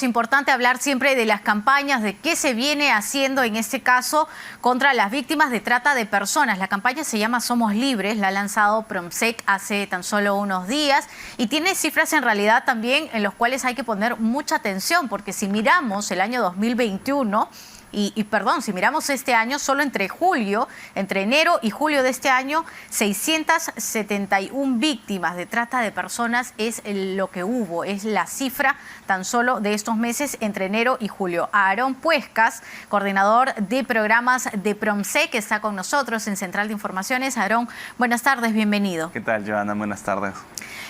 decíamos, importante hablar siempre de las campañas, de qué se viene haciendo en este caso contra las víctimas de trata de personas. La campaña se llama Somos Libres, la ha lanzado Promsec hace tan solo unos días y tiene cifras en realidad también en los cuales hay que poner mucha atención, porque si miramos el año 2021... si miramos este año, solo entre enero y julio de este año, 671 víctimas de trata de personas es lo que hubo, es la cifra tan solo de estos meses entre enero y julio. Aarón Puescas, coordinador de programas de Promsec, que está con nosotros en Central de Informaciones. Aarón, buenas tardes, bienvenido. ¿Qué tal, Joana? Buenas tardes.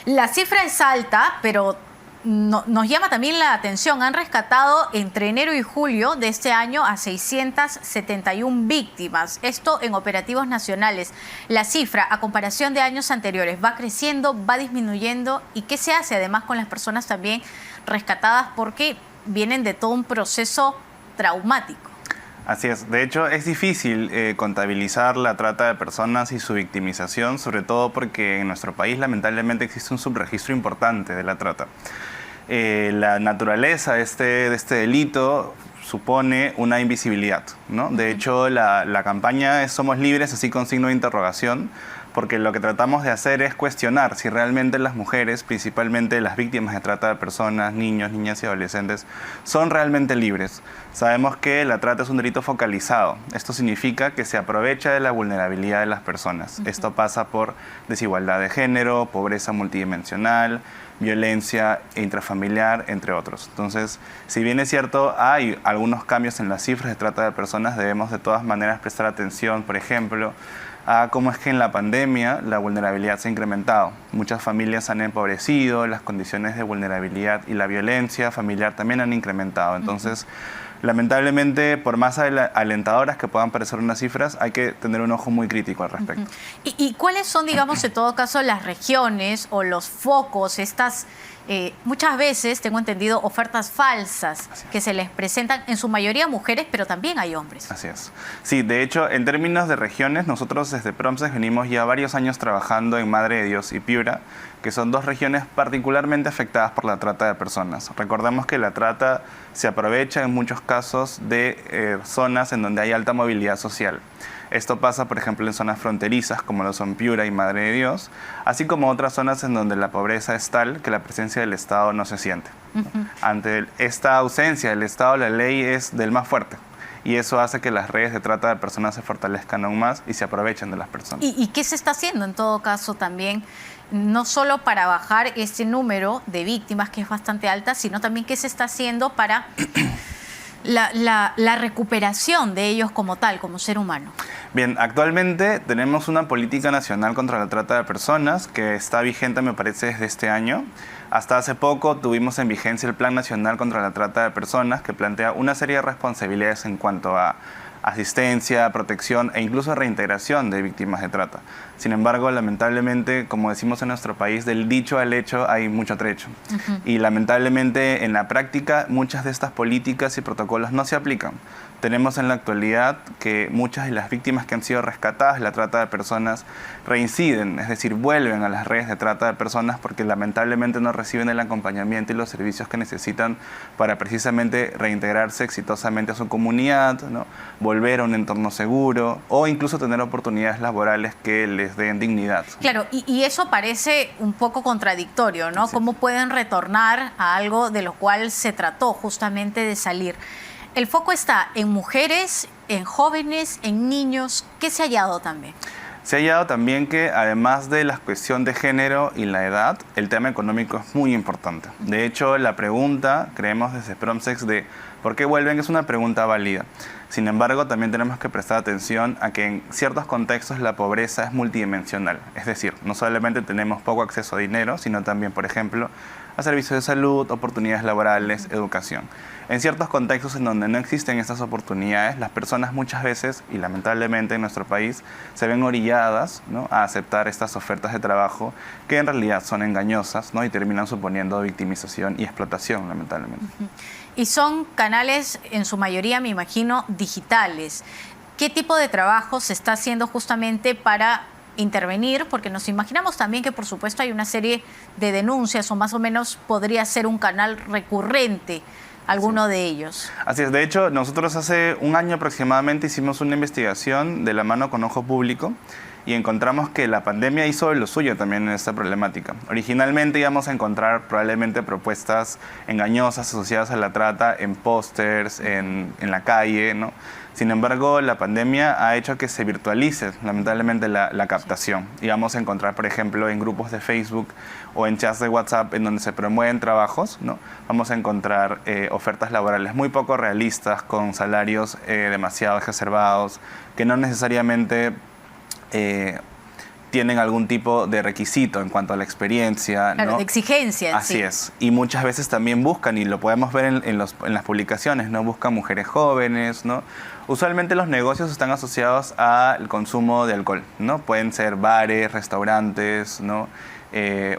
La cifra es alta, pero nos llama también la atención. Han rescatado entre enero y julio de este año a 671 víctimas. Esto en operativos nacionales. La cifra, a comparación de años anteriores, ¿va creciendo, va disminuyendo? ¿Y qué se hace además con las personas también rescatadas porque vienen de todo un proceso traumático? Así es. De hecho, es difícil contabilizar la trata de personas y su victimización, sobre todo porque en nuestro país lamentablemente existe un subregistro importante de la trata. La naturaleza de este delito supone una invisibilidad, ¿no? De hecho, la campaña es Somos Libres, así con signo de interrogación, porque lo que tratamos de hacer es cuestionar si realmente las mujeres, principalmente las víctimas de trata de personas, niños, niñas y adolescentes, son realmente libres. Sabemos que la trata es un delito focalizado. Esto significa que se aprovecha de la vulnerabilidad de las personas. Esto pasa por desigualdad de género, pobreza multidimensional, violencia intrafamiliar, entre otros. Entonces, si bien es cierto, hay algunos cambios en las cifras de trata de personas, debemos de todas maneras prestar atención, por ejemplo, a cómo es que en la pandemia la vulnerabilidad se ha incrementado. Muchas familias han empobrecido, las condiciones de vulnerabilidad y la violencia familiar también han incrementado. Entonces, lamentablemente, por más alentadoras que puedan parecer unas cifras, hay que tener un ojo muy crítico al respecto. ¿Y cuáles son, digamos, en todo caso, las regiones o los focos, estas, muchas veces, tengo entendido, ofertas falsas que se les presentan, en su mayoría mujeres, pero también hay hombres? Así es. Sí, de hecho, en términos de regiones, nosotros desde Promsec venimos ya varios años trabajando en Madre de Dios y Piura, que son dos regiones particularmente afectadas por la trata de personas. Recordemos que la trata se aprovecha en muchos casos de zonas en donde hay alta movilidad social. Esto pasa, por ejemplo, en zonas fronterizas como lo son Piura y Madre de Dios, así como otras zonas en donde la pobreza es tal que la presencia del Estado no se siente. Ante esta ausencia del Estado, la ley es del más fuerte. Y eso hace que las redes de trata de personas se fortalezcan aún más y se aprovechen de las personas. ¿Y qué se está haciendo en todo caso también? No solo para bajar ese número de víctimas, que es bastante alta, sino también qué se está haciendo para la recuperación de ellos como tal, como ser humano. Bien, actualmente tenemos una política nacional contra la trata de personas que está vigente, me parece, desde este año. Hasta hace poco tuvimos en vigencia el Plan Nacional contra la Trata de Personas, que plantea una serie de responsabilidades en cuanto a asistencia, protección e incluso reintegración de víctimas de trata. Sin embargo, lamentablemente, como decimos en nuestro país, del dicho al hecho hay mucho trecho. Y lamentablemente en la práctica muchas de estas políticas y protocolos no se aplican. Tenemos en la actualidad que muchas de las víctimas que han sido rescatadas de la trata de personas reinciden, es decir, vuelven a las redes de trata de personas porque lamentablemente no reciben el acompañamiento y los servicios que necesitan para precisamente reintegrarse exitosamente a su comunidad, ¿no? Volver a un entorno seguro o incluso tener oportunidades laborales que les den dignidad. Claro, y eso parece un poco contradictorio, ¿no? Sí. ¿Cómo pueden retornar a algo de lo cual se trató justamente de salir? El foco está en mujeres, en jóvenes, en niños. ¿Qué se ha hallado también? Se ha hallado también que, además de la cuestión de género y la edad, el tema económico es muy importante. De hecho, la pregunta, creemos desde Promsec, de ¿por qué vuelven? Es una pregunta válida. Sin embargo, también tenemos que prestar atención a que en ciertos contextos la pobreza es multidimensional. Es decir, no solamente tenemos poco acceso a dinero, sino también, por ejemplo, a servicios de salud, oportunidades laborales, educación. En ciertos contextos en donde no existen estas oportunidades, las personas muchas veces, y lamentablemente en nuestro país, se ven orilladas, ¿no?, a aceptar estas ofertas de trabajo que en realidad son engañosas, ¿no?, y terminan suponiendo victimización y explotación, lamentablemente. Y son canales, en su mayoría, me imagino, digitales. ¿Qué tipo de trabajo se está haciendo justamente para intervenir? Porque nos imaginamos también que, por supuesto, hay una serie de denuncias o más o menos podría ser un canal recurrente alguno de ellos. Así es, de hecho, nosotros hace un año aproximadamente hicimos una investigación de la mano con Ojo Público y encontramos que la pandemia hizo lo suyo también en esta problemática. Originalmente íbamos a encontrar probablemente propuestas engañosas asociadas a la trata en pósters, en la calle, ¿no? Sin embargo, la pandemia ha hecho que se virtualice lamentablemente la captación. Y vamos a encontrar, por ejemplo, en grupos de Facebook o en chats de WhatsApp en donde se promueven trabajos, ¿no? Vamos a encontrar ofertas laborales muy poco realistas, con salarios demasiado exacerbados, que no necesariamente tienen algún tipo de requisito en cuanto a la experiencia, claro, ¿no? de exigencia. Así sí. es. Y muchas veces también buscan, y lo podemos ver en las publicaciones, ¿no? Buscan mujeres jóvenes, ¿no? Usualmente los negocios están asociados al consumo de alcohol, ¿no? Pueden ser bares, restaurantes, ¿no?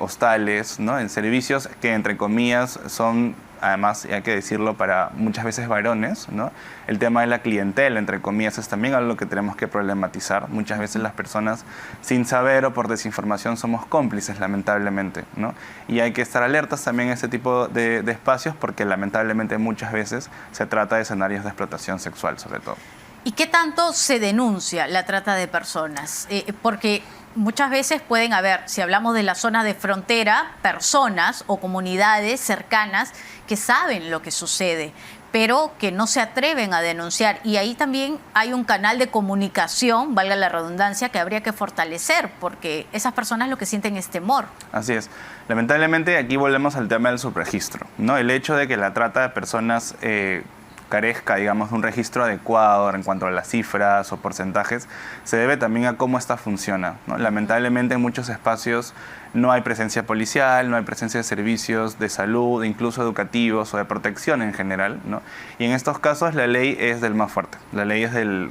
Hostales, ¿no? En servicios que, entre comillas, son, además, y hay que decirlo, para muchas veces varones, ¿no? El tema de la clientela, entre comillas, es también algo que tenemos que problematizar. Muchas veces las personas, sin saber o por desinformación, somos cómplices, lamentablemente, ¿no? Y hay que estar alertas también a este tipo de espacios, porque lamentablemente muchas veces se trata de escenarios de explotación sexual, sobre todo. ¿Y qué tanto se denuncia la trata de personas? Porque muchas veces pueden haber, si hablamos de la zona de frontera, personas o comunidades cercanas que saben lo que sucede, pero que no se atreven a denunciar. Y ahí también hay un canal de comunicación, valga la redundancia, que habría que fortalecer, porque esas personas lo que sienten es temor. Así es. Lamentablemente aquí volvemos al tema del subregistro, ¿no? El hecho de que la trata de personas carezca, digamos, de un registro adecuado en cuanto a las cifras o porcentajes, se debe también a cómo esta funciona, ¿no? Lamentablemente en muchos espacios no hay presencia policial, no hay presencia de servicios de salud, incluso educativos o de protección en general, ¿no? Y en estos casos la ley es del más fuerte, la ley es del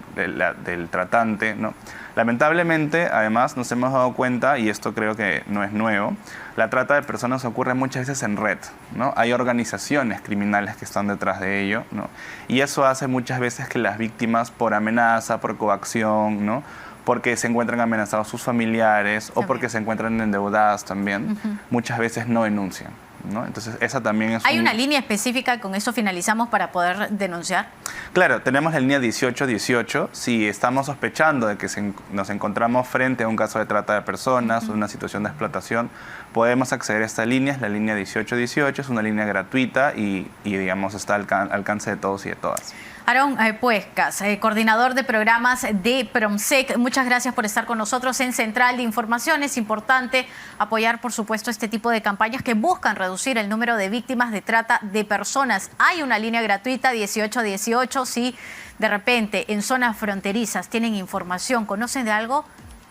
tratante, ¿no? Lamentablemente, además, nos hemos dado cuenta, y esto creo que no es nuevo, la trata de personas ocurre muchas veces en red, ¿no? Hay organizaciones criminales que están detrás de ello, ¿no? Y eso hace muchas veces que las víctimas, por amenaza, por coacción, ¿no? Porque se encuentran amenazados sus familiares o porque se encuentran endeudadas también, muchas veces no denuncian, ¿no? Entonces, esa también es ¿Hay una línea específica, con eso finalizamos, para poder denunciar? Claro, tenemos la línea 1818. Si estamos sospechando de que nos encontramos frente a un caso de trata de personas o una situación de explotación, podemos acceder a esta línea, es la línea 1818, es una línea gratuita y digamos, está al alcance de todos y de todas. Aarón Puescas, coordinador de programas de PROMSEC, muchas gracias por estar con nosotros en Central de Información. Es importante apoyar, por supuesto, este tipo de campañas que buscan reducir el número de víctimas de trata de personas. Hay una línea gratuita 1818, si de repente en zonas fronterizas tienen información, conocen de algo,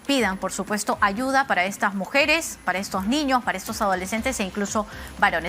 pidan, por supuesto, ayuda para estas mujeres, para estos niños, para estos adolescentes e incluso varones.